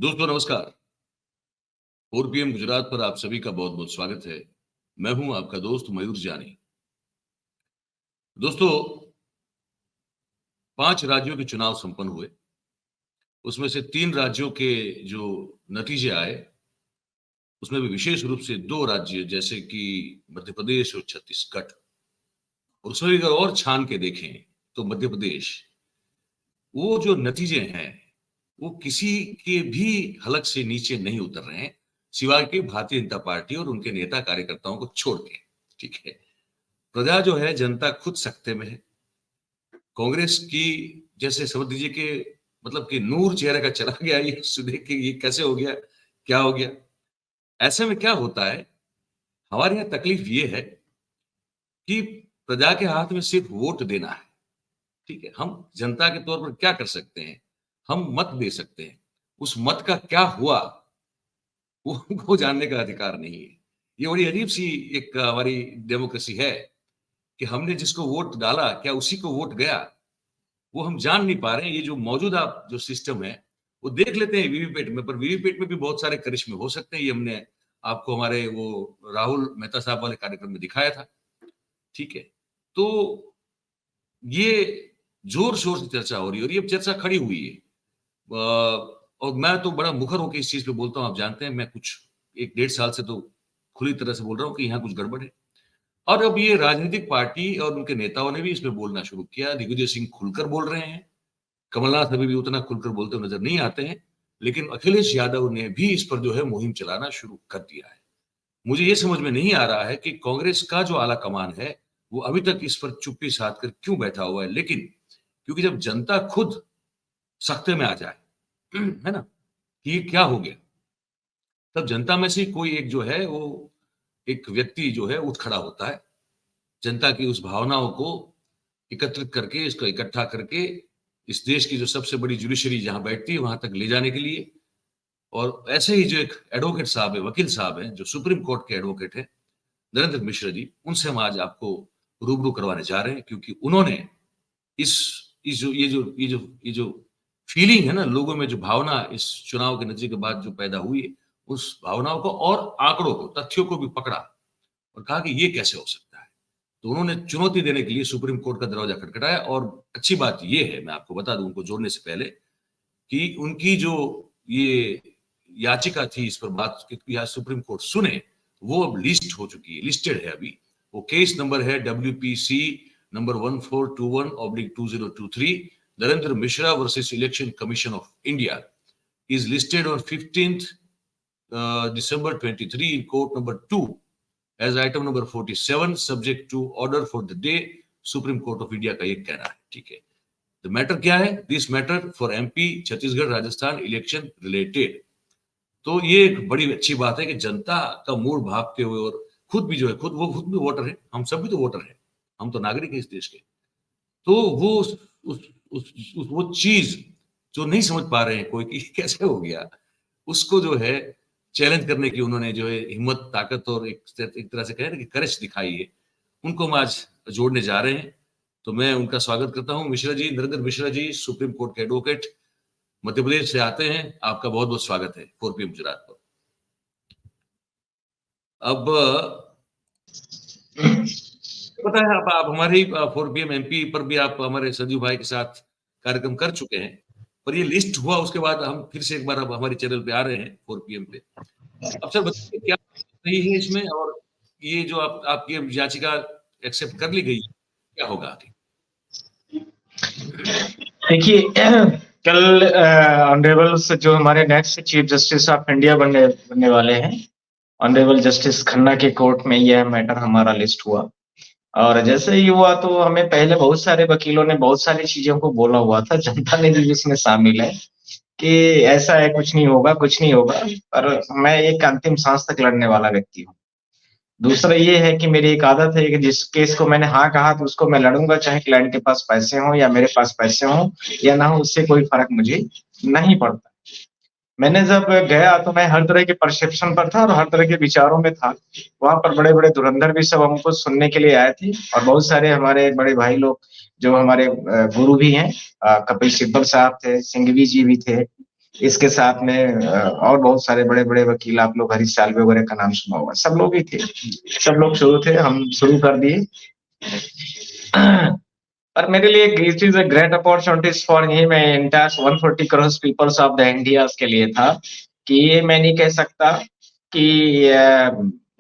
दोस्तों नमस्कार। 4 पीएम गुजरात पर आप सभी का बहुत-बहुत स्वागत है। मैं हूं आपका दोस्त मयूर जानी। दोस्तों 5 राज्यों के चुनाव संपन्न हुए। उसमें से 3 राज्यों के जो नतीजे आए, उसमें भी विशेष रूप से 2 राज्य जैसे कि मध्य प्रदेश और छत्तीसगढ़, और उसमें भी अगर और छान के देखें तो मध्य प्रदेश, वो जो नतीजे हैं, वो किसी के भी हलक से नीचे नहीं उतर रहे हैं, सिवाय कि भारतीय जनता पार्टी और उनके नेता कार्यकर्ताओं को छोड़ के। ठीक है। प्रजा जो है, जनता खुद सख्ते में है। कांग्रेस की जैसे समझ लीजिए कि मतलब कि नूर चेहरे का चला गया, ये देख के ये कैसे हो गया, क्या हो गया? ऐसे में क्या होता है, हमारे यहाँ तकलीफ ये है कि प्रजा के हाथ में सिर्फ वोट देना है। ठीक है? हम जनता के तौर पर क्या कर सकते हैं? हम मत दे सकते हैं। उस मत का क्या हुआ, वो हमको जानने का अधिकार नहीं है। ये बड़ी अजीब-सी एक हमारी डेमोक्रेसी है कि हमने जिसको वोट डाला, क्या उसी को वोट गया? वो हम जान नहीं पा रहे हैं। ये जो मौजूदा जो सिस्टम है, वो देख लेते हैं वीवीपैट में, पर वीवीपैट में भी बहुत सारे करिश्मे हो सकते हैं। ये हमने आपको हमारे वो राहुल मेहता साहब वाले कार्यक्रम में दिखाया था। ठीक है? तो ये ज़ोर-शोर से चर्चा हो रही है और ये चर्चा खड़ी हुई है। और मैं तो बड़ा मुखर होके इस चीज़ पे बोलता हूँ, आप जानते हैं, मैं कुछ 1 डेढ़ साल से तो खुली तरह से बोल रहा हूँ कि यहाँ कुछ गड़बड़ है। और अब ये राजनीतिक पार्टी और उनके नेताओं ने भी इसमें बोलना शुरू किया। दिग्विजय सिंह खुलकर बोल रहे हैं। कमलनाथ अभी भी उतना खुलकर बोलते हुए नजर नहीं आते हैं, लेकिन अखिलेश यादव ने भी इस पर जो है मुहिम चलाना शुरू कर दिया है। मुझे ये समझ में नहीं आ रहा है कि कांग्रेस का जो आला कमान है, वो अभी तक इस पर चुप्पी साध कर क्यों बैठा हुआ है। लेकिन क्योंकि जब जनता खुद सख्ते में आ जाए, है ना, कि ये क्या हो गया, तब जनता में से कोई एक जो है, वो एक व्यक्ति जो है उठ खड़ा होता है। जनता की उस भावनाओं को एकत्रित करके, इसको इकट्ठा करके, इस देश की जो सबसे बड़ी जुडिशरी जहाँ बैठती है, वहाँ तक ले जाने के लिए। और ऐसे ही जो एक एडवोकेट साहब है, वकील साहब हैं, जो सुप्रीम कोर्ट के एडवोकेट हैं, नरेंद्र मिश्र जी, उनसे हम आज आपको रूबरू करवाने जा रहे हैं, क्योंकि उन्होंने इस ये जो फीलिंग है ना, लोगों में जो भावना इस चुनाव के नतीजे के बाद जो पैदा हुई है, उस भावनाओं को और आंकड़ों को, तथ्यों को भी पकड़ा और कहा कि ये कैसे हो सकता है। तो उन्होंने चुनौती देने के लिए सुप्रीम कोर्ट का दरवाजा खटखटाया। और अच्छी बात ये है, मैं आपको बता दूं उनको जोड़ने से पहले, कि उनकी जो ये याचिका थी इस पर बात कि यहाँ सुप्रीम कोर्ट सुने, वो अब लिस्ट हो चुकी है, लिस्टेड है अभी। वो केस नंबर है WPC number 1421/2023, Narendra Mishra versus election commission of India, is listed on 15th December 23 in court number 2 as item number 47 subject to order for the day, supreme court of India का ये कहना है। ठीक है। तो मैटर क्या है? This matter for MP Chhattisgarh Rajasthan election related. तो ये एक बड़ी अच्छी बात है कि जनता का मूड भांपते हुए, और खुद भी जो है, खुद भी वोटर है, हम सब भी तो वोटर हैं, हम तो नागरिक हैं इस देश के। तो वो वो चीज जो नहीं समझ पा रहे हैं कोई कि कैसे हो गया, उसको जो है चैलेंज करने की उन्होंने जो है हिम्मत, ताकत और एक तरह से कहें ना कि करेज दिखाई है। उनको हम आज जोड़ने जा रहे हैं। तो मैं उनका स्वागत करता हूं। मिश्रा जी, नरेंद्र मिश्रा जी, सुप्रीम कोर्ट के एडवोकेट, मध्य प्रदेश से आते हैं। आपका बहुत बहुत स्वागत है 4 पीएम गुजरात पर। अब पता है, आप हमारे 4 पीएम MP पर भी आप हमारे संजीव भाई के साथ कार्यक्रम कर चुके हैं, पर ये लिस्ट हुआ उसके बाद हम फिर से एक बार अब हमारे चैनल पे आ रहे हैं 4 पीएम पे। अब सर बताइए क्या सही है इसमें, और ये जो आपकी याचिका एक्सेप्ट कर ली गई, क्या होगा आगे? देखिए कल ऑनरेबल से जो हमारे next chief justice of India बनने वाले हैं, ऑनरेबल जस्टिस खन्ना के कोर्ट में यह मैटर हमारा लिस्ट हुआ। और जैसे ही हुआ तो हमें पहले बहुत सारे वकीलों ने बहुत सारी चीजों को बोला हुआ था, जनता ने भी इसमें शामिल है कि ऐसा है, कुछ नहीं होगा, कुछ नहीं होगा। पर मैं एक अंतिम सांस तक लड़ने वाला व्यक्ति हूँ। दूसरा ये है कि मेरी एक आदत है कि जिस केस को मैंने हाँ कहा तो उसको मैं लड़ूंगा, चाहे क्लाइंट के पास पैसे हों या मेरे पास पैसे हों या ना हो, उससे कोई फर्क मुझे नहीं पड़ता। मैंने जब गया तो मैं हर तरह के परसेप्शन पर था और हर तरह के विचारों में था। वहां पर बड़े-बड़े धुरंधर भी सब हमको सुनने के लिए आए थे और बहुत सारे हमारे बड़े भाई लोग जो हमारे गुरु भी हैं, कपिल सिब्बल साहब थे, सिंघवी जी भी थे, इसके साथ में और बहुत सारे बड़े बड़े वकील, आप लोग हरीश साल्वे वगैरह का नाम सुना होगा, सब लोग ही थे, सब लोग शुरू थे, हम शुरू कर दिए। पर मेरे लिए it is a great opportunities for him entire 140 crore people's of the India के लिए था कि ये मैं नहीं कह सकता कि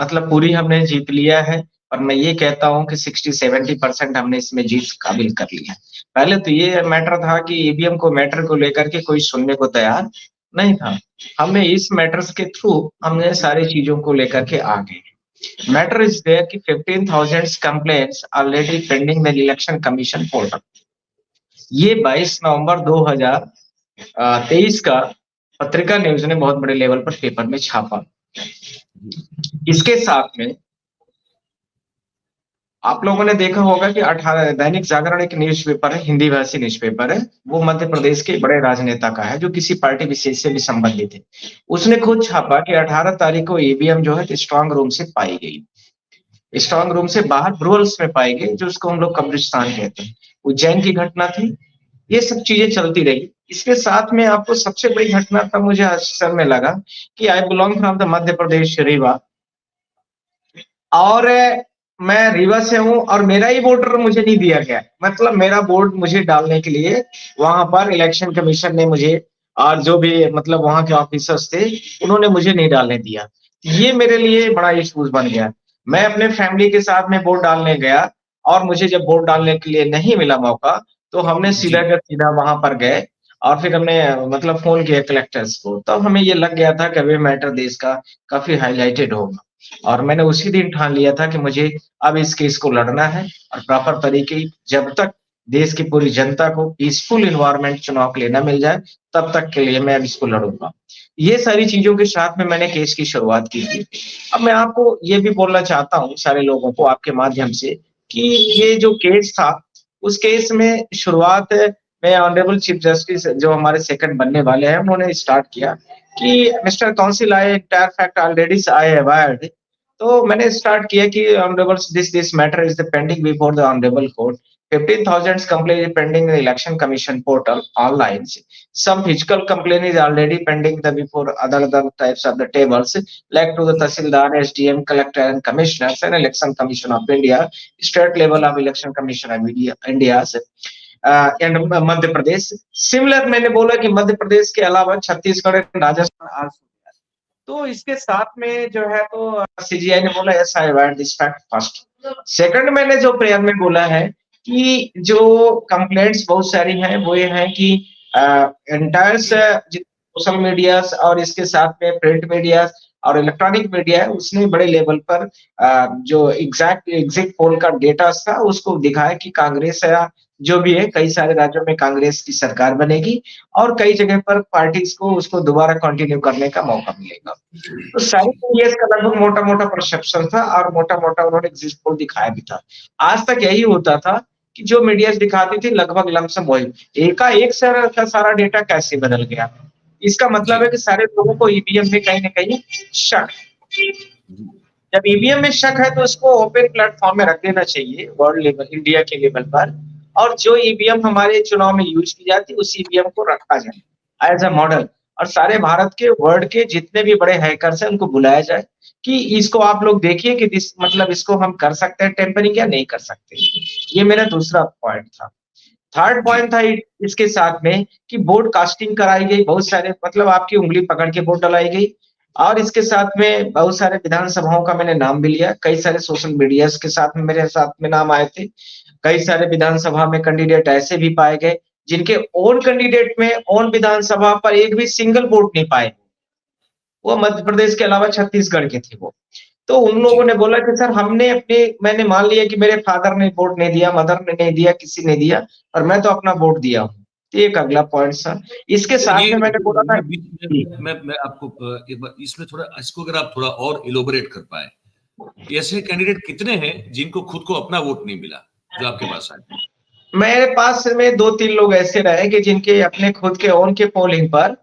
मतलब पूरी हमने जीत लिया है, और मैं ये कहता हूँ कि 60-70% हमने इसमें जीत काबिल कर लिया। पहले तो ये मैटर था कि ईवीएम को मैटर को लेकर के कोई सुनने को तैयार नहीं था। हमने इस मैटर्स के थ्रू हमने सारी चीजों को लेकर के आ गए। मैटर इज देयर कि 15,000 complaints already pending the election commission portal. ये 22 नवंबर 2023 का पत्रिका न्यूज ने बहुत बड़े लेवल पर पेपर में छापा। इसके साथ में आप लोगों ने देखा होगा कि 18 दैनिक जागरण एक न्यूज़पेपर है, हिंदी भाषी न्यूज़पेपर है, वो मध्य प्रदेश के बड़े राजनेता का है जो किसी पार्टी विशेष से भी संबंधित है। उसने खुद छापा कि 18 तारीख को ईवीएम जो है स्ट्रांग रूम से पाई गई, स्ट्रांग रूम से बाहर ब्रुअल्स में पाई गई, जो उसको हम लोग कब्रिस्तान कहते हैं। उज्जैन की घटना थी, ये सब चीजें चलती रही। इसके साथ में आपको सबसे बड़ी घटना तब मुझे आश्चर्य में लगा कि I belong from the Madhya प्रदेश रीवा, और मैं रीवा से हूँ और मेरा ही वोटर मुझे नहीं दिया गया। मतलब मेरा वोट मुझे डालने के लिए वहां पर इलेक्शन कमीशन ने मुझे, और जो भी मतलब वहां के ऑफिसर्स थे, उन्होंने मुझे नहीं डालने दिया। ये मेरे लिए बड़ा इश्यूज बन गया। मैं अपने फैमिली के साथ में वोट डालने गया, और मुझे जब वोट डालने के लिए नहीं मिला मौका, तो हमने सीधा का सीधा वहां पर गए, और फिर हमने मतलब फोन किया कलेक्टर्स को। तब हमें ये लग गया था कि अभी मैटर देश का काफी हाईलाइटेड होगा, और मैंने उसी दिन ठान लिया था कि मुझे अब इस केस को लड़ना है, और प्रॉपर तरीके जब तक देश की पूरी जनता को पीसफुल एनवायरनमेंट चुनाव के लिए न मिल जाए, तब तक के लिए मैं अब इसको लड़ूंगा। ये सारी चीजों के साथ में मैंने केस की शुरुआत की थी। अब मैं आपको ये भी बोलना चाहता हूँ सारे लोगों को आपके माध्यम से कि ये जो केस था, उस केस में शुरुआत में ऑनरेबल चीफ जस्टिस जो हमारे सेकंड बनने वाले हैं, उन्होंने स्टार्ट किया कि mister counsel I entire fact already I aware. तो मैंने स्टार्ट किया कि honourable this matter is the pending before the honourable court. 15,000 complaint is pending in the election commission portal online. Some physical complaint is already pending before other types of the tables, like to the Tahsildar, SDM, Collector and Commissioners and Election Commission of India, state level of Election Commission of India and Madhya Pradesh. Similar मैंने बोला कि मध्य प्रदेश के अलावा छत्तीसगढ़, राजस्थान। तो इसके साथ में जो है तो सीजीआई ने बोला yes I aware this fact first. Second मैंने जो प्रेयर में बोला है कि जो कंप्लेंट्स बहुत सारी हैं, वो ये है कि एंटायर सोशल मीडिया और इसके साथ में प्रिंट मीडिया और इलेक्ट्रॉनिक मीडिया है, उसने बड़े लेवल पर जो एग्जिट पोल का डेटा था उसको दिखाया कि कांग्रेस जो भी है, कई सारे राज्यों में कांग्रेस की सरकार बनेगी, और कई जगह पर पार्टीज को उसको दोबारा कंटिन्यू करने का मौका मिलेगा। तो सारी मीडिया का लगभग मोटा मोटा परसेप्शन था, और मोटा मोटा उन्होंने एग्जिट पोल दिखाया भी था। आज तक यही होता था कि जो मीडिया दिखाती थी लगभग लमसम वही, एकाएक का सारा डेटा कैसे बदल गया। इसका मतलब है कि सारे लोगों को ईवीएम में कहीं ना कहीं शक। जब ईवीएम में शक है तो उसको ओपन प्लेटफॉर्म में रख देना चाहिए, वर्ल्ड लेवल, इंडिया के लेवल पर, और जो ईवीएम हमारे चुनाव में यूज की जाती है उस ईवीएम को रखा जाए एज अ मॉडल, और सारे भारत के वर्ल्ड के जितने भी बड़े हैकर्स हैं उनको बुलाया जाए कि इसको आप लोग देखिए कि मतलब इसको हम कर सकते हैं टेम्परिंग या नहीं कर सकते। ये मेरा दूसरा पॉइंट था। थर्ड पॉइंट था इसके साथ में कि बोर्ड कास्टिंग कराई गई, बहुत सारे मतलब आपकी उंगली पकड़ के वोट डलाई गई, और इसके साथ में बहुत सारे विधानसभाओं का मैंने नाम भी लिया, कई सारे सोशल मीडिया के साथ में मेरे साथ में नाम आए थे। कई सारे विधानसभा में कैंडिडेट ऐसे भी पाए गए जिनके ओन कैंडिडेट में ओन विधानसभा पर एक भी सिंगल वोट नहीं पाए, वो मध्य प्रदेश के अलावा छत्तीसगढ़ के थे वो। तो उन लोगों ने बोला कि सर मैंने मान लिया कि मेरे फादर ने वोट नहीं दिया, मदर ने नहीं दिया, किसी ने दिया, और मैं तो अपना वोट दिया हूँ। एक अगला पॉइंट सर, इसके साथ में मैंने बोला था मैं आपको एक बार इसमें थोड़ा, इसको अगर आप थोड़ा और इलोबरेट कर पाए, ऐसे कैंडिडेट कितने हैं जिनको खुद को अपना वोट नहीं मिला जो आपके पास आए? मेरे पास में 2-3 लोग ऐसे रहे कि जिनके अपने खुद के ओन के पोलिंग पर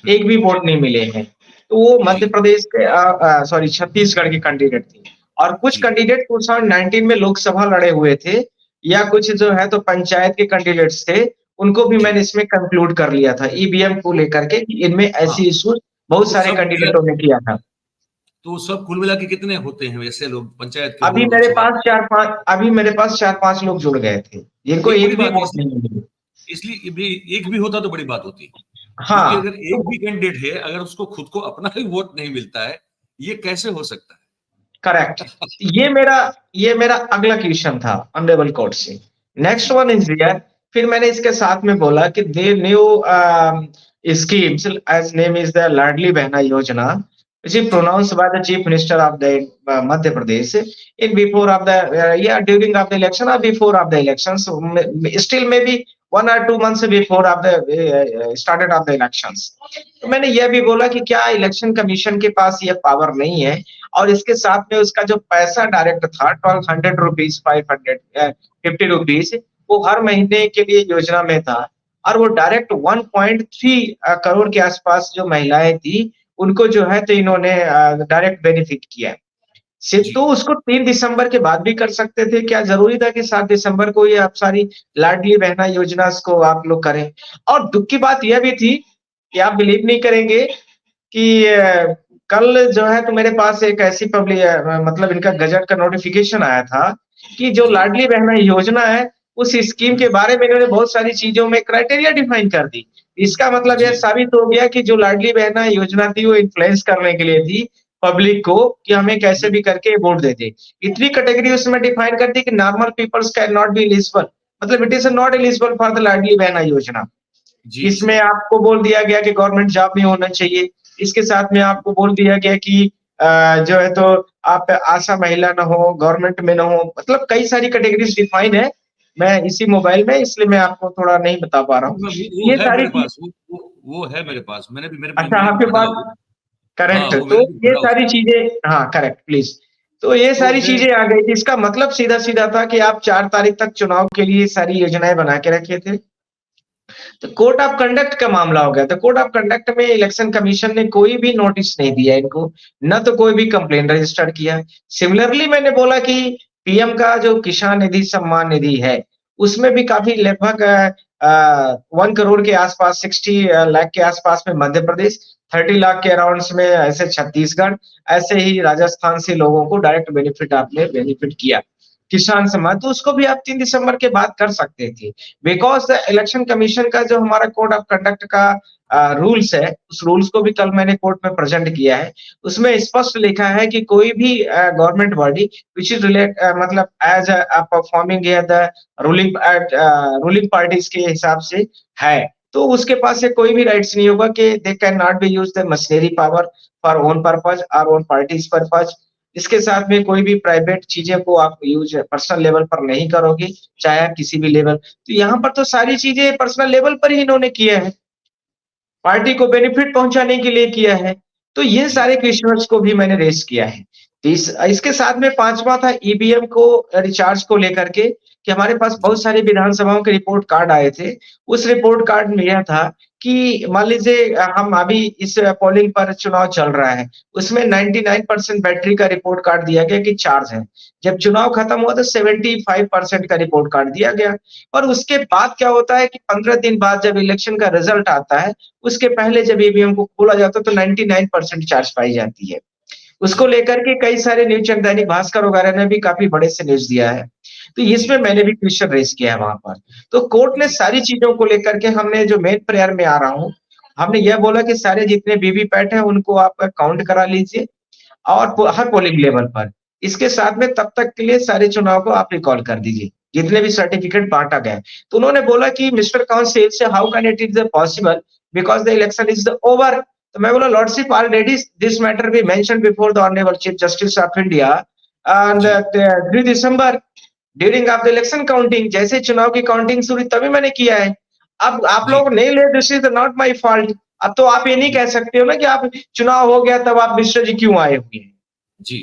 एक भी वोट नहीं मिले हैं। तो वो मध्य प्रदेश के छत्तीसगढ़ के कैंडिडेट थे, और कुछ कैंडिडेट 2019 में लोकसभा लड़े हुए थे, या कुछ जो है तो पंचायत के कैंडिडेट्स थे, उनको भी जी। मैंने इसमें कंक्लूड कर लिया था ईवीएम को लेकर के कि इनमें हाँ, ऐसी इश्यूज बहुत तो सारे सब कैंडिडेटों ने किया था। तो सब कुल मिला के कितने होते हैं वैसे लोग पंचायत के अभी हो, मेरे लोकसभा पास 4-5 अभी मेरे पास 4-5 लोग जुड़ गए थे, जिनको एक बड़ी एक भी बात है वोट नहीं मिली। इसलिए भी एक भी होता तो बड़ी बात होती। क्योंकि हाँ, अगर एक भी कैंडिडेट है, अगर उसको खुद को अपना ही वोट नहीं मिलता है, ये कैसे हो सकता है? करेक्ट। ये मेरा अगला क्वेश्चन था ऑनरेबल कोर्ट से। नेक्स्ट जी, वन इज हियर, फिर मैंने इसके साथ में बोला कि the new schemes as name is the Ladli Behna Yojana, which is ji, pronounced by the chief minister of the Madhya Pradesh in before of the during of the election or before of the elections, so still maybe 1 or 2 months before of the started of the elections। तो मैंने यह भी बोला कि क्या election commission के पास ये power नहीं है और इसके साथ में उसका जो पैसा डायरेक्ट था 1200 रुपीज 550 रुपीज वो हर महीने के लिए योजना में था और वो डायरेक्ट 1.3 करोड़ के आसपास जो महिलाएं थी उनको जो है तो इन्होंने डायरेक्ट बेनिफिट किया है। सिर्फ जी, तो उसको 3 दिसंबर के बाद भी कर सकते थे, क्या जरूरी था कि 7 दिसंबर को ये आप सारी लाडली बहना योजना को आप लोग करें। और दुख की बात यह भी थी कि आप बिलीव नहीं करेंगे कि कल जो है तो मेरे पास एक ऐसी मतलब इनका गजट का नोटिफिकेशन आया था कि जो जी। लाडली बहना योजना है, उस स्कीम हुँ, के बारे में इन्होंने बहुत सारी चीज़ों में क्राइटेरिया डिफाइन कर दी। इसका मतलब यह जी, साबित हो गया कि जो लाडली बहना योजना थी, वो इन्फ्लुएंस करने के लिए थी पब्लिक को कि हमें कैसे हुँ, भी करके वोट दे दे। इतनी कैटेगरी उसमें डिफाइन कर दी कि normal peoples can not be eligible, मतलब it is not eligible for the Ladli Behna Yojana. जी, जी, इसमें आपको बोल दिया गया कि गवर्नमेंट जॉब में होना चाहिए। इसके साथ में आपको बोल दिया गया कि जो है तो आप आशा महिला ना हो, गवर्नमेंट में ना हो, मतलब कई सारी कैटेगरीज़ डिफाइन है। मैं इसी मोबाइल में इसलिए मैं आपको थोड़ा नहीं बता पा रहा हूँ। वो ये है सारी मेरे चीज़ पास, वो है मेरे पास। मैंने भी अच्छा मैंने भी आपके पढ़ा पास वो। हाँ, करेक्ट वो तो मैंने भी ये पढ़ा सारी उसको। चीज़ें हाँ, करेक्ट प्लीज़। तो ये तो सारी मैं चीज़ें आ गई थी। इसका मतलब सीधा-सीधा था कि आप 4 तारीख तक चुनाव के लिए सारी योजनाएँ बना के रखे थे। तो कोड ऑफ कंडक्ट का मामला हो गया। तो कोड ऑफ कंडक्ट में इलेक्शन कमीशन ने कोई भी नोटिस नहीं दिया इनको, न तो कोई भी कंप्लेंट रजिस्टर किया। सिमिलरली मैंने बोला कि पीएम का जो किसान निधि सम्मान निधि है, उसमें भी काफ़ी लगभग 1 करोड़ के आसपास 60 लाख के आसपास में मध्य प्रदेश, 30 लाख के अराउंड्स में ऐसे छत्तीसगढ़, ऐसे ही राजस्थान से लोगों को डायरेक्ट बेनिफिट आपने बेनिफिट किया। किसान सम्मान, तो उसको भी आप 3 दिसंबर के बाद कर सकते थे। बिकॉज़ द इलेक्शन कमीशन का जो हमारा कोड ऑफ कंडक्ट का रूल्स है, उस रूल्स को भी कल मैंने कोर्ट में प्रेज़ेंट किया है। उसमें स्पष्ट लिखा है कि कोई भी गवर्नमेंट बॉडी व्हिच इज़ मतलब as performing here the ruling parties के हिसाब से है, तो उसके पास से कोई भी राइट्स नहीं होगा कि they can not B use the machinery power for own purpose और ओन पार्टीज़ पर्पज़। इसके साथ में कोई भी प्राइवेट चीज़ें को आप यूज़ पर्सनल लेवल पर नहीं करोगे, चाहे आप किसी भी लेवल। तो यहाँ पर तो सारी चीज़ें पर्सनल लेवल पर ही इन्होंने किया है। पार्टी को बेनिफिट पहुँचाने के लिए किया है। तो ये जी, सारे क्वेश्चन्स को भी मैंने रेज़ किया है। तो इसके साथ में 5वां था ईवीएम को रिचार्ज को लेकर के कि हमारे पास जी, बहुत सारी विधानसभाओं के रिपोर्ट कार्ड आए थे। उस रिपोर्ट कार्ड में यह था कि मान लीजिए हम अभी इस पोलिंग पर चुनाव चल रहा है, उसमें 99% बैटरी का रिपोर्ट कार्ड दिया गया कि चार्ज है। जब चुनाव खत्म हुआ तो 75% का रिपोर्ट कार्ड दिया गया और उसके बाद क्या होता है कि 15 दिन बाद जब इलेक्शन का रिजल्ट आता है, उसके पहले जब ईवीएम को खोला जाता है तो 99% चार्ज पाई जाती है। उसको जी, लेकर के कई सारे न्यूज़ चैनल दैनिक भास्कर वगैरह ने भी काफ़ी बड़े से न्यूज़ दिया है। तो इसमें जी, मैंने भी क्वेश्चन रेज़ किया है वहाँ पर। तो कोर्ट ने जी, सारी चीज़ों को लेकर के हमने जो मेन प्रेयर में आ रहा हूँ, हमने यह बोला कि सारे जितने वीवीपैट हैं उनको आप काउंट करा लीजिए और हर पोलिंग लेवल पर। इसके साथ में तब तक के लिए सारे चुनाव को आप रिकॉल कर दीजिए, जितने भी सर्टिफिकेट बाँटा गया है। तो उन्होंने बोला कि मिस्टर काउंसिल से how can it is possible because the election is over. तो मैं बोला lordship already this matter be mentioned before the honourable chief justice of India and जी, 3 December during of the election counting, जैसे चुनाव की counting शुरू हुई तभी मैंने किया है। अब आप जी, लोग नहीं ले, this is not my fault. अब तो आप ये नहीं जी, कह सकते हो ना कि आप चुनाव हो गया तब आप मिश्रा जी क्यों आए हुए हैं। जी,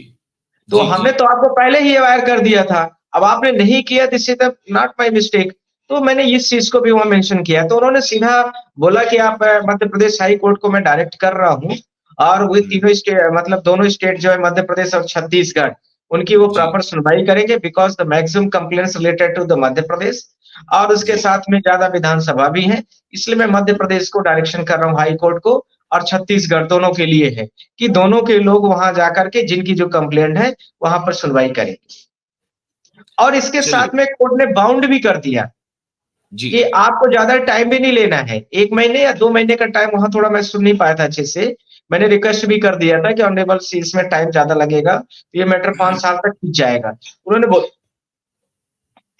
तो जी, जी, हमने तो आपको पहले ही अवेयर कर दिया था। अब आपने नहीं किया, this is the not my mistake. तो मैंने इस चीज़ को भी वहाँ मेंशन किया। तो उन्होंने सीधा बोला कि आप मध्य प्रदेश हाई कोर्ट को मैं डायरेक्ट कर रहा हूँ और वो हुँ, तीनों मतलब दोनों स्टेट जो है मध्य प्रदेश और छत्तीसगढ़, उनकी वो जी। प्रॉपर सुनवाई करेंगे, because the maximum complaints related to the Madhya Pradesh, और उसके जी। साथ में ज्यादा विधानसभा भी है। इसलिए मैं मध्य प्रदेश को डायरेक्शन कर रहा हूँ, हाई कोर्ट को और छत्तीसगढ़, दोनों के लिए है कि दोनों के लोग वहां जाकर के जिनकी जो कंप्लेंट है वहां पर सुनवाई करें। और इसके चलिए। साथ में कोर्ट ने बाउंड भी कर दिया जी। कि आपको ज्यादा टाइम भी नहीं लेना है, 1 महीने या 2 महीने का टाइम, वहां थोड़ा मैं सुन नहीं पाया था अच्छे से। मैंने रिक्वेस्ट भी कर दिया था कि ऑनरेबल सी इसमें टाइम ज्यादा लगेगा, तो ये मैटर 5 साल तक खींच जाएगा। उन्होंने बोल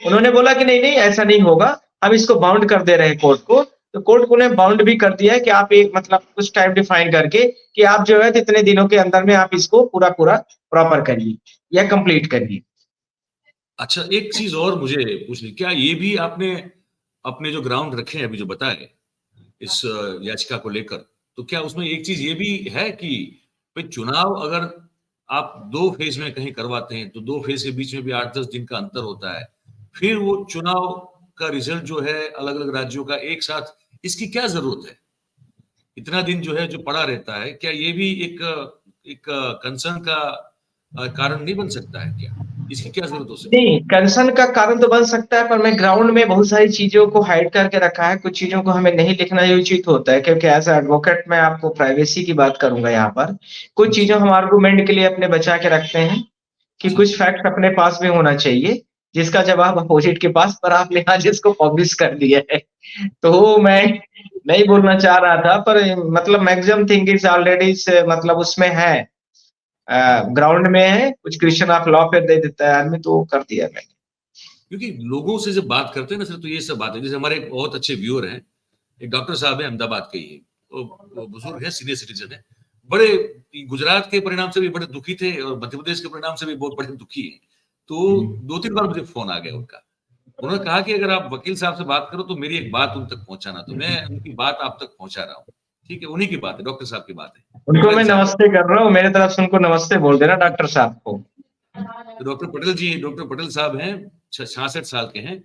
उन्होंने बोला कि नहीं, नहीं ऐसा नहीं होगा, हम इसको बाउंड कर दे रहे हैं कोर्ट को। तो कोर्ट को ने बाउंड भी कर दिया है कि आप एक मतलब कुछ टाइम डिफाइन करके कि आप जो है इतने दिनों के अंदर में आप इसको पूरा-पूरा प्रॉपर करिए या कंप्लीट करिए। अच्छा, एक चीज और मुझे पूछनी, क्या ये भी आपने अपने जो ग्राउंड रखे हैं अभी जो बताए इस याचिका को लेकर, तो क्या उसमें एक चीज ये भी है कि भाई चुनाव अगर आप 2 फेज में कहीं करवाते हैं तो 2 फेज के बीच में भी 8-10 दिन का अंतर होता है, फिर वो चुनाव का रिजल्ट जो है अलग अलग राज्यों का एक साथ, इसकी क्या जरूरत है? इतना दिन जो है जो पड़ा रहता है, क्या ये भी एक कंसर्न का कारण नहीं बन सकता है क्या? इसकी क्या जरूरत हो सकती है? नहीं, कंसर्न का कारण तो बन सकता है, पर मैं ग्राउंड में बहुत सारी चीज़ों को हाइड करके रखा है, कुछ चीज़ों को हमें नहीं लिखना ये उचित होता है, क्योंकि एज़ अ एडवोकेट मैं आपको प्राइवेसी की बात करूँगा यहाँ पर। कुछ जी, चीज़ें हम आर्गुमेंट के लिए अपने बचा के रखते हैं, कि जी, कुछ फैक्ट अपने पास भी होना चाहिए, जिसका जवाब अपोजिट के पास, पर आपने आज इसको पब्लिश कर दिया है। तो मैं नहीं बोलना चाह रहा था, पर मतलब मैक्सिमम थिंग इज़ ऑलरेडी स मतलब उसमें है, हाँ। ग्राउंड में है, कुछ क्वेश्चन ऑफ लॉ पे दे देता है आदमी, तो वो कर दिया मैंने। क्योंकि लोगों से जब बात करते हैं ना सर, तो ये सब बात है। जैसे हमारे एक बहुत अच्छे व्यूअर हैं, एक डॉक्टर साहब हैं अहमदाबाद के ही, वो बुजुर्ग हैं, सीनियर सिटीजन हैं, बड़े गुजरात के परिणाम से भी बड़े दुखी थे और मध्य प्रदेश के परिणाम से भी बहुत बड़े दुखी हैं। तो 2-3 बार मुझे फोन आ गया उनका। उन्होंने कहा कि अगर आप वकील साहब से बात करो तो मेरी एक बात उन तक पहुंचाना, तो मैं उनकी बात आप तक पहुंचा रहा हूँ। ठीक है, उन्हीं की बात है, डॉक्टर साहब की बात है, उनको पटेल मैं साहब। नमस्ते कर रहा हूँ, मेरे तरफ से उनको नमस्ते बोल देना डॉक्टर साहब को। तो डॉक्टर पटेल साहब हैं, 66 साल के हैं,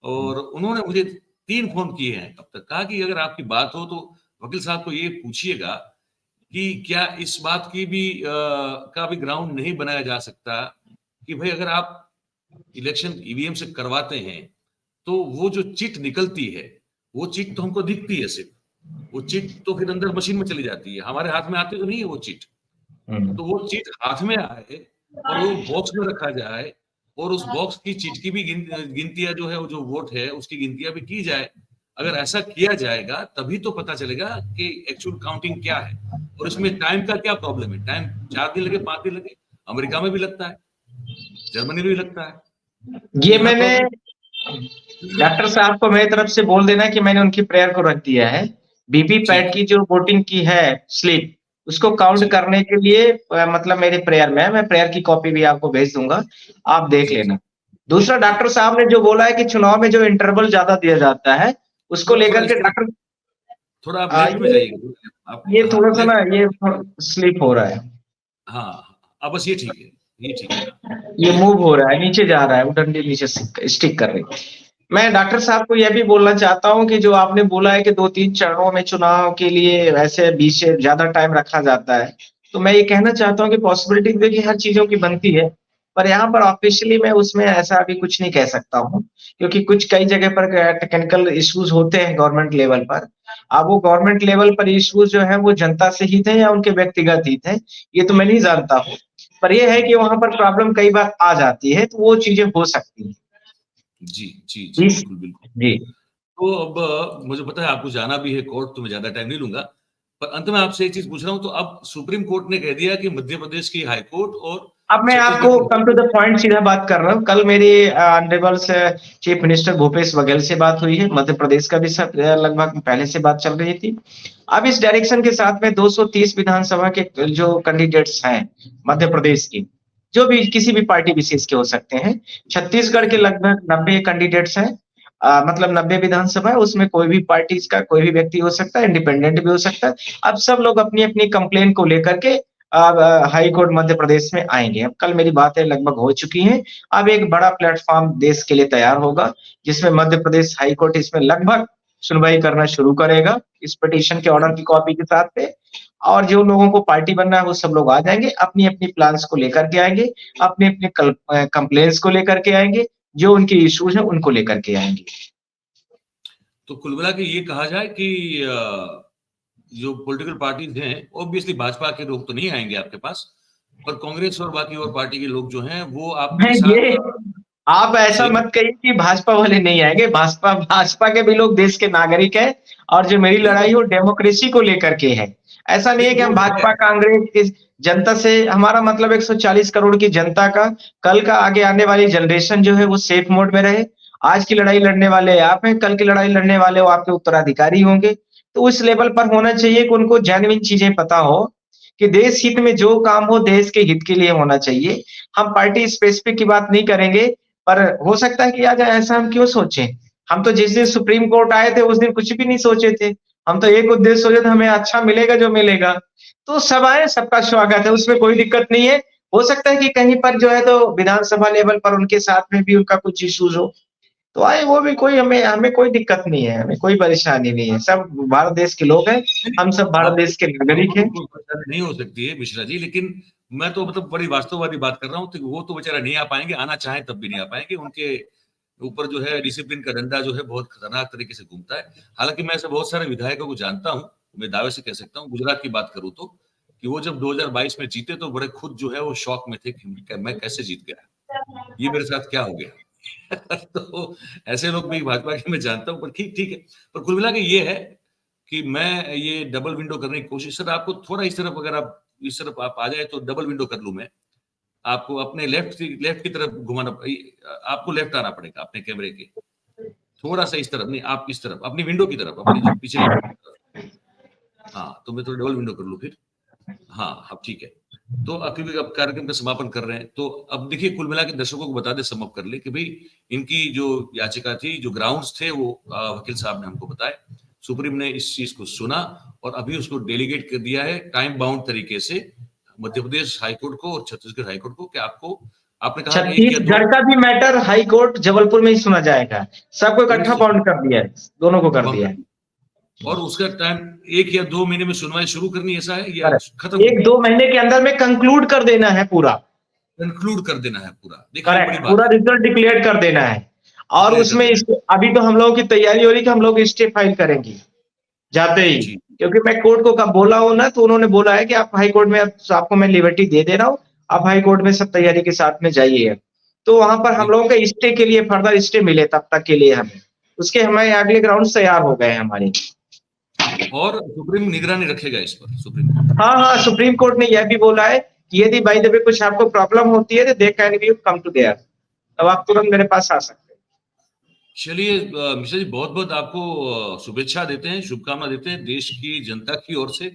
और उन्होंने मुझे 3 फ़ोन किए हैं अब तक। कहा कि अगर आपकी बात हो तो वकील साहब को ये पूछिएगा कि क्या इस बात की भी का भी ग्राउंड नहीं बनाया जा सकता कि भई अगर आप इलेक्शन ईवीएम से करवाते हैं, तो वो जो चिट निकलती है, वो चिट तो हमको दिखती है सिर्फ़। वो चिट तो फिर अंदर मशीन में चली जाती है, हमारे हाथ में आती तो नहीं है वो चिट। हुँ। तो वो चीट हाथ में आए और वो बॉक्स में रखा जाए और उस बॉक्स की चीट की भी गिनतियाँ जो है, वो जो वोट है उसकी गिनतियाँ भी की जाए। अगर ऐसा किया जाएगा तभी तो पता चलेगा कि एक्चुअल काउंटिंग क्या है और इसमें टाइम का क्या प्रॉब्लम है। टाइम 4 दिन लगे, 5 दिन लगे, अमेरिका में भी लगता है, जर्मनी में भी लगता है। तो ये यहाँ मैंने प्रॉब्लम। डॉक्टर साहब को मेरी तरफ से बोल देना कि मैंने उनकी प्रेयर को रख दिया है। ठीक वीवीपैट है। की जो वोटिंग की है स्लिप, उसको काउंट जी, करने के लिए मतलब मेरे प्रेयर में है, मैं प्रेयर की कॉपी भी आपको भेज दूँगा, आप देख जी, जी, लेना। दूसरा जी। डॉक्टर साहब ने जो बोला है कि चुनाव में जो इंटरवल ज़्यादा दिया जाता है, उसको थोड़ा लेकर इस के तरफ, डॉक्टर थोड़ा आप लेफ्ट में ये जाइएगा। आप ये हाँ, थोड़ा-सा ना लेफ्ट। ये स्लिप हो रहा है। हाँ, हाँ। बस ये ठीक है, ये ठीक है। हाँ, ये लेफ्ट मूव में। हो रहा है, नीचे जा रहा है, वो डंडी नीचे स्टिक कर रही है। मैं डॉक्टर साहब को यह भी बोलना चाहता हूँ कि जो आपने बोला है कि 2-3 चरणों में चुनाव के लिए वैसे बीच से ज़्यादा टाइम रखा जाता है। तो मैं ये कहना चाहता हूँ कि पॉसिबिलिटी देखिए हर चीज़ों की बनती है, पर यहाँ पर ऑफ़िशियली मैं उसमें ऐसा अभी कुछ नहीं कह सकता हूँ, क्योंकि कुछ कई जगह पर टेक्निकल इश्यूज़ होते हैं गवर्नमेंट लेवल पर। अब वो गवर्नमेंट लेवल पर इश्यूज़ जो है वो जनता से हित है या उनके व्यक्तिगत हित है, ये तो मैं नहीं जानता हूँ। पर ये है कि वहाँ पर प्रॉब्लम कई बार आ जाती है, तो वो चीज़ें हो सकती हैं। जी, जी, जी, जी, बिल्कुल, बिल्कुल। जी। तो अब मुझे पता है आपको जाना भी है कोर्ट, तो मैं ज़्यादा टाइम नहीं लूँगा। पर अंत में आपसे एक चीज़ पूछ रहा हूँ, तो अब सुप्रीम कोर्ट ने कह दिया कि मध्य प्रदेश की हाई कोर्ट और अब मैं छत्तीसगढ़ आपको की high come to court. The point सीधा बात कर रहा हूँ। कल मेरी ऑनरेबल से चीफ मिनिस्टर भूपेश बघेल से बात हुई है। मध्य प्रदेश का भी सब लगभग पहले से बात चल रही थी। अब इस डायरेक्शन के साथ में 230 विधानसभा के जो कैंडिडेट्स हैं मध्य प्रदेश की, जो भी किसी भी पार्टी विशेष के हो सकते हैं। छत्तीसगढ़ के लगभग 90 कैंडिडेट्स हैं। मतलब 90 विधानसभा है, उसमें कोई भी पार्टीज़ का कोई भी व्यक्ति हो सकता है, इंडिपेंडेंट भी हो सकता है। अब सब लोग अपनी-अपनी कंप्लेंट को लेकर के अब हाई कोर्ट मध्य प्रदेश में आएँगे। अब कल मेरी बातें लगभग हो चुकी हैं। अब एक बड़ा प्लेटफ़ॉर्म देश के लिए तैयार होगा, जिसमें मध्य प्रदेश हाई कोर्ट इसमें लगभग सुनवाई करना शुरू करेगा, इस पिटीशन के ऑर्डर की कॉपी के साथ पे। और जो लोगों को पार्टी बनना है वो सब लोग आ जाएंगे, अपनी अपनी प्लान्स को लेकर के आएंगे, अपने अपने कंप्लेंट्स को लेकर के आएंगे, जो उनके इश्यूज हैं उनको लेकर के आएंगे। तो कुल मिला के ये कहा जाए कि जो पॉलिटिकल पार्टीज हैं, ऑब्वियसली भाजपा के लोग तो नहीं आएंगे आपके पास, पर कांग्रेस और बाकी और पार्टी के लोग जो हैं वो आपके ये साथ आप ऐसा मत कहिए कि भाजपा वाले नहीं आएंगे, भाजपा भाजपा के भी लोग देश के नागरिक हैं, और जो मेरी लड़ाई वो डेमोक्रेसी को लेकर के है। ऐसा नहीं है कि हम भाजपा कांग्रेस की जनता से, हमारा मतलब 140 करोड़ की जनता का, कल का आगे आने वाली जनरेशन जो है वो सेफ मोड में रहे। आज की लड़ाई लड़ने वाले आप हैं, कल की लड़ाई लड़ने वाले वो आपके उत्तराधिकारी होंगे। तो उस लेवल पर होना चाहिए कि उनको जेन्युइन चीजें पता हो कि देश हित में जो काम हो देश के हित के लिए होना चाहिए। हम पार्टी स्पेसिफिक की बात नहीं करेंगे, पर हो सकता है कि आज ऐसा हम क्यों सोचें। हम तो जिस दिन सुप्रीम कोर्ट आए थे उस दिन कुछ भी नहीं सोचे थे, हम तो एक उद्देश्य सोचे थे हमें अच्छा मिलेगा जो मिलेगा। तो सब आए, सबका स्वागत है, उसमें कोई दिक्कत नहीं है। हो सकता है कि कहीं पर जो है तो विधानसभा लेवल पर उनके साथ में भी उनका कुछ इश्यूज हो, तो आए वो भी, कोई हमें हमें कोई दिक्कत नहीं है, हमें कोई परेशानी नहीं है। सब भारत देश के लोग हैं, हम सब भारत देश के नागरिक हैं। नहीं हो सकती है मिश्रा जी, लेकिन मैं तो मतलब बड़ी वास्तववादी बात कर रहा हूँ। तो वो तो बेचारा नहीं आ पाएंगे, आना चाहे तब भी नहीं आ पाएंगे। उनके ऊपर जो है डिसिप्लिन का डंडा जो है बहुत खतरनाक तरीके से घूमता है। हालांकि मैं ऐसे बहुत सारे विधायकों को जानता हूँ, मैं दावे से कह सकता हूँ, गुजरात की बात करूँ तो, कि वो जब 2022 में जीते तो बड़े खुद जो है वो शौक में थे कि मैं कैसे जीत गया, ये मेरे साथ क्या हो गया। तो ऐसे लोग भी भाजपा के मैं जानता हूँ, पर ठीक ठीक है। पर कुल मिला के ये है कि मैं ये डबल विंडो करने की कोशिश, सर आपको थोड़ा इस तरफ, अगर आप इस तरफ आप आ जाए तो डबल विंडो कर लूं मैं। आपको अपने लेफ्ट की तरफ घुमाना, आपको लेफ्ट आना पड़ेगा अपने कैमरे के, थोड़ा सा इस तरफ नहीं, आप इस तरफ अपनी विंडो की तरफ, अपनी जो पीछे हाँ, तो मैं थोड़ा डबल विंडो कर लूं फिर। हाँ, अब ठीक है। तो क्योंकि अब कार्यक्रम का समापन कर रहे हैं, तो अब देखिए कुल मिला के दर्शकों को बता दे, सम अप कर ले कि भाई इनकी जो याचिका थी, जो ग्राउंड्स थे, वो वकील साहब ने हमको बताए। सुप्रीम ने इस चीज को सुना और अभी उसको डेलीगेट कर दिया है टाइम बाउंड तरीके से मध्य प्रदेश हाईकोर्ट को और छत्तीसगढ़ हाईकोर्ट को, कि आपने कहा छत्तीसगढ़ का भी मैटर हाईकोर्ट जबलपुर में ही सुना जाएगा। सबको इकट्ठा बाउंड कर दिया है, दोनों को कर दिया है। और उसका टाइम 1 या 2 महीने में सुनवाई शुरू करनी, ऐसा है या खत्म? 1-2 महीने के अंदर में कंक्लूड कर देना है, पूरा कंक्लूड कर देना है पूरा। करेक्ट, पूरा रिजल्ट डिक्लेयर कर देना है। और उसमें अभी तो हम लोगों की तैयारी हो रही कि हम लोग स्टे फाइल करेंगे जाते ही, क्योंकि मैं कोर्ट को कब बोला हूं ना, तो उन्होंने बोला है कि आप हाई कोर्ट में, आपको मैं लिबर्टी दे दे रहा हूं, आप हाई कोर्ट में सब तैयारी के साथ में जाइए। तो वहां पर हम लोगों का स्टे के लिए, फर्दर स्टे मिले तब तक के लिए हमें, उसके हमारे अगले ग्राउंड तैयार हो गए हमारे। और सुप्रीम निगरानी रखेगा इस पर, सुप्रीम? हाँ, सुप्रीम कोर्ट ने यह भी बोला है कि यदि बाय द वे कुछ आपको प्रॉब्लम होती है तो they can be come to there, तब आप तुरंत मेरे पास आ सकते हैं। चलिए मिश्रा जी, बहुत बहुत आपको शुभेच्छा देते हैं, शुभकामना देते हैं देश की जनता की ओर से,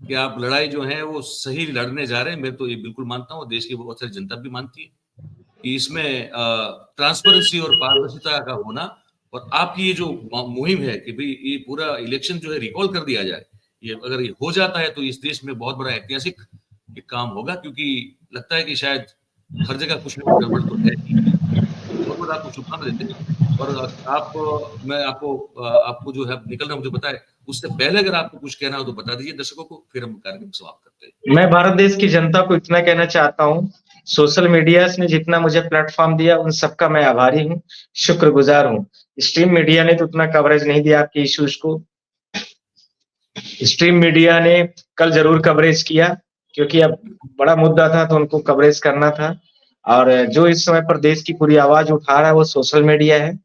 कि आप लड़ाई जो है वो सही लड़ने जा रहे हैं। मैं तो ये बिल्कुल मानता हूँ, देश की बहुत सारी जनता भी मानती है कि इसमें ट्रांसपेरेंसी और पारदर्शिता का होना, और आपकी ये जो मुहिम है कि भाई ये पूरा इलेक्शन जो है रिकॉल कर दिया जाए, ये अगर ये हो जाता है तो इस देश में बहुत बड़ा ऐतिहासिक काम होगा, क्योंकि लगता है कि शायद हर जगह कुछ ना कुछ गड़बड़ तो है ही। बहुत बहुत आपको शुभकामना देते हैं। और मैं आपको जो है निकलना मुझे बताए, उससे पहले अगर आपको कुछ कहना हो तो बता दीजिए दर्शकों को, फिर हम कार्यक्रम समाप्त करते हैं। मैं भारत देश की जनता को इतना कहना चाहता हूँ, सोशल मीडिया ने जितना मुझे प्लेटफॉर्म दिया उन सबका मैं आभारी हूँ, शुक्रगुजार हूँ। स्ट्रीम मीडिया ने तो उतना कवरेज नहीं दिया आपके इश्यूज को। स्ट्रीम मीडिया ने कल जरूर कवरेज किया, क्योंकि अब बड़ा मुद्दा था तो उनको कवरेज करना था। और जो इस समय पर देश की पूरी आवाज उठा रहा है वो सोशल मीडिया है।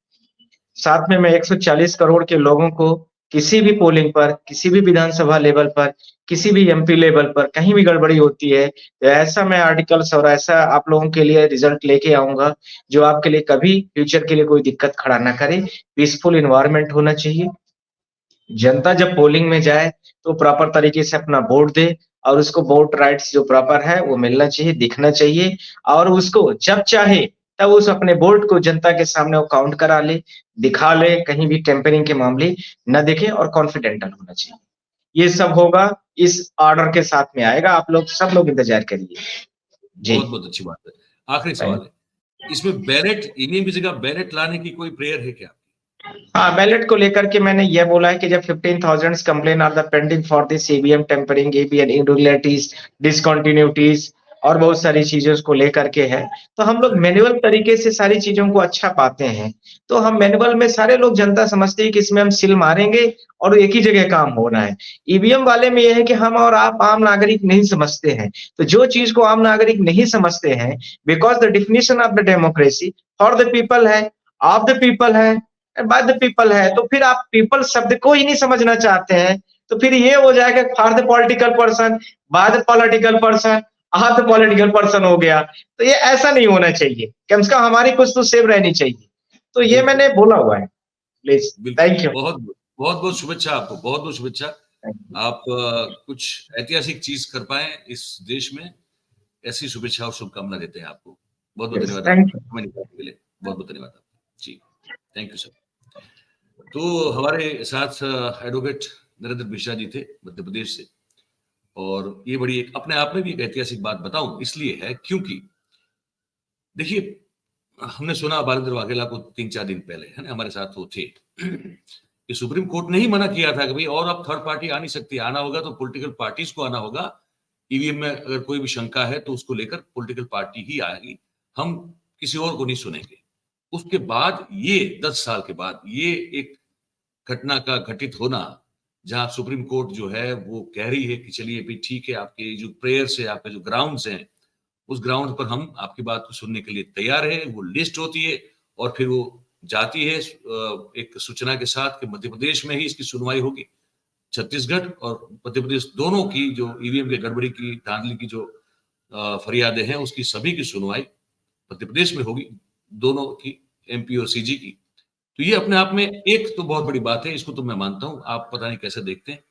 साथ में मैं 140 करोड़ के लोगों को किसी भी पोलिंग पर, किसी भी विधानसभा लेवल पर, किसी भी एमपी लेवल पर कहीं भी गड़बड़ी होती है तो ऐसा मैं आर्टिकल्स और ऐसा आप लोगों के लिए रिजल्ट लेके आऊंगा जो आपके लिए कभी फ्यूचर के लिए कोई दिक्कत खड़ा ना करे। पीसफुल इन्वायरमेंट होना चाहिए। जनता जब पोलिंग में जाए तो प्रॉपर तरीके से अपना वोट दे, और उसको वोट राइट्स जो प्रॉपर है वो मिलना चाहिए, दिखना चाहिए, और उसको जब चाहे तब उस अपने वोट को जनता के सामने वो काउंट करा ले, दिखा ले, कहीं भी टेम्परिंग के मामले न दिखे, और कॉन्फिडेंटल होना चाहिए। ये सब होगा, इस ऑर्डर के साथ में आएगा, आप लोग सब लोग इंतजार करिए जी। बहुत बहुत अच्छी बात है। आखिरी सवाल है, इसमें बैलेट, ईवीएम की जगह बैलेट लाने की कोई प्रेयर है क्या? हाँ, बैलेट को लेकर के मैंने ये बोला है कि जब 15,000 complain are the pending for this EVM tampering, EVM irregularities, discontinuities और बहुत सारी चीजें उसको लेकर के है। तो हम लोग मैनुअल तरीके से सारी चीजों को अच्छा पाते हैं। तो हम मैनुअल में सारे लोग जनता समझते है कि इसमें हम सील मारेंगे और एक ही जगह काम हो रहा है। ईवीएम वाले में ये है कि हम और आप आम नागरिक नहीं समझते हैं। तो जो चीज को आम नागरिक नहीं समझते हैं, because the definition of the democracy for the people है, ऑफ द पीपल है, बाय द पीपल है, तो फिर आप पीपल शब्द को ही नहीं समझना चाहते हैं, तो फिर ये हो जाएगा for the political person, by the political person, of the political person हो गया। तो ये ऐसा नहीं होना चाहिए, कम से कम हमारी कुछ तो सेव रहनी चाहिए। तो ये बिल्कुल मैंने बोला हुआ है। प्लीज, बिल्कुल, थैंक यू। बहुत बहुत बहुत शुभेच्छा आपको, बहुत बहुत शुभेच्छा। आप कुछ ऐतिहासिक चीज कर पाए इस देश में, ऐसी शुभेच्छा और शुभकामना देते हैं आपको। बहुत बहुत धन्यवाद थैंक आपका यू। समय निकालने के लिए, बहुत बहुत धन्यवाद आपका जी, थैंक यू सर। तो हमारे साथ एडवोकेट नरेंद्र मिश्रा जी थे मध्य प्रदेश से, और ये बड़ी एक अपने आप में भी एक ऐतिहासिक बात बताऊं इसलिए है क्योंकि देखिए, हमने सुना बालेंद्र वाघेला को 3-4 दिन पहले, है ना, हमारे साथ वो थे कि सुप्रीम कोर्ट ने ही मना किया था कि भाई और अब थर्ड पार्टी आ नहीं सकती, आना होगा तो पॉलिटिकल पार्टीज को आना होगा। ईवीएम में अगर कोई भी शंका है तो उसको लेकर पॉलिटिकल पार्टी ही आएगी, हम किसी और को नहीं सुनेंगे। उसके बाद ये 10 साल के बाद ये एक घटना का घटित होना, जहां सुप्रीम कोर्ट जो है वो कह रही है कि चलिए भाई ठीक है, आपके जो प्रेयर्स है, आपके जो ग्राउंड्स हैं, उस ग्राउंड पर हम आपकी बात को सुनने के लिए तैयार है। वो लिस्ट होती है और फिर वो जाती है एक सूचना के साथ कि मध्य प्रदेश में ही इसकी सुनवाई होगी। छत्तीसगढ़ और मध्य प्रदेश दोनों की जो ईवीएम के गड़बड़ी की, धांधली की जो फरियादें हैं, उसकी सभी की सुनवाई मध्य प्रदेश में होगी, दोनों की, एमपी और सीजी की। तो ये अपने आप में एक तो बहुत बड़ी बात है, इसको तो मैं मानता हूं। आप पता नहीं कैसे देखते हैं।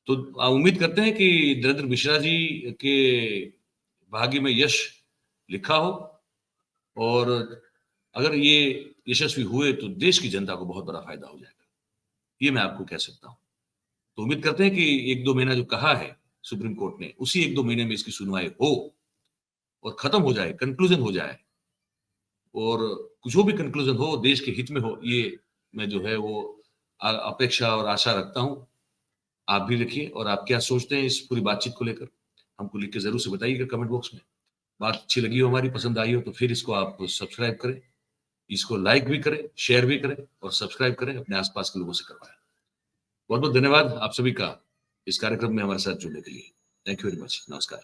तो उम्मीद करते हैं कि नरेंद्र मिश्रा जी के भाग्य में यश लिखा हो, और अगर ये यशस्वी हुए तो देश की जनता को बहुत बड़ा फायदा हो जाएगा, ये मैं आपको कह सकता हूं। तो उम्मीद करते हैं कि 1-2 महीना जो कहा है सुप्रीम कोर्ट ने, उसी 1-2 महीने में इसकी सुनवाई हो और खत्म हो जाए, कंक्लूजन हो जाए, और जो भी कंक्लूजन हो देश के हित में हो, ये मैं जो है वो अपेक्षा और आशा रखता हूं। आप भी रखिए, और आप क्या सोचते हैं इस पूरी बातचीत को लेकर, हमको लिख के जरूर से बताइएगा कमेंट बॉक्स में। बात अच्छी लगी हो, हमारी पसंद आई हो, तो फिर इसको आप सब्सक्राइब करें, इसको लाइक भी करें, शेयर भी करें, और सब्सक्राइब करें, अपने आसपास के लोगों से करवाएं। बहुत बहुत धन्यवाद आप सभी का इस कार्यक्रम में हमारे साथ जुड़ने के लिए। Thank you very much. नमस्कार।